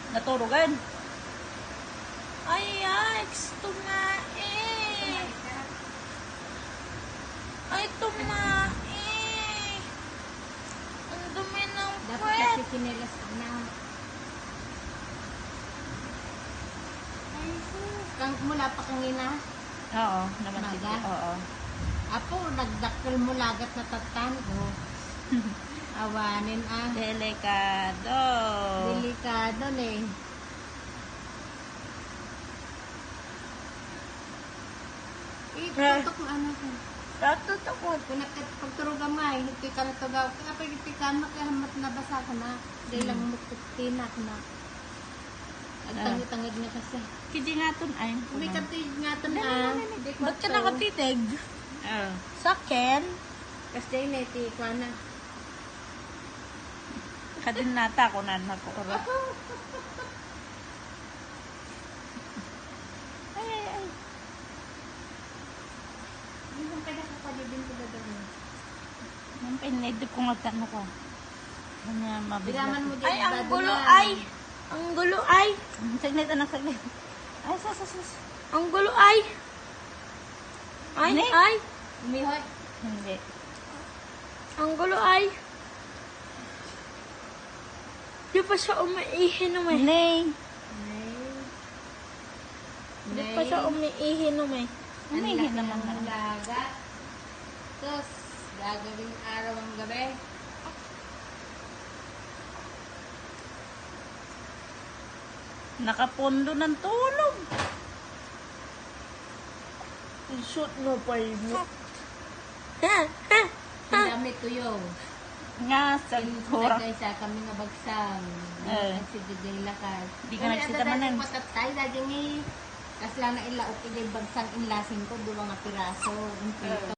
Naturugan. Ay, yikes. Tumae. Ay, tumae. Ang dumi ng Dapat puwet. kasi kinilas ka na. Ay, kang mula pa kangina. Oo, naman Maga? sige. Oo. Apo, nagdakkel mo lagat na tatan. Oh. Awanin ah. Delikado. Delikado eh. Tutok mo ano ko. Ratuto ko. Kung pagturugan mo ay, hindi ka natugaw. Kaya pag hindi ka makahamat na basa ka na. Dahil lang mukutinak na. Agtangit-tangit na kasi. Kiji nga to ay. May katig nga ito na. Ba't ka nakatitig? Oo. Sa akin? Kasi na iti ko na. Kadin nata ako na nakuro. Ay. Hindi ka nakapalibin ko dadawin. Nang pinid ko nga tanong ko. Kanya mabigla. Biraman mo din. Ay, ang dado gulo na. ay. Ang gulo ay. Saglit, anak, saglit. Ay, sas. Ang gulo ay. Ay, Ne? ay. Umihoy. Hindi. Ang gulo ay. Di pa siya umiihi naman. Nay. Di pa siya umiihi naman. Umiihi naman. Ang lagat. Tapos, gagawing araw ang gabi. Nakapondo ng tulog. I-shoot mo pa yun. Ang dami tuyo. Nga, sa kurang. Nagkaysa kami nga bagsang. Kasi digay lakas. Di ka nagsitamanan. Matatay, laging eh. Kasi lang na ilaok, igay bagsang inlasing ko, duwa nga piraso.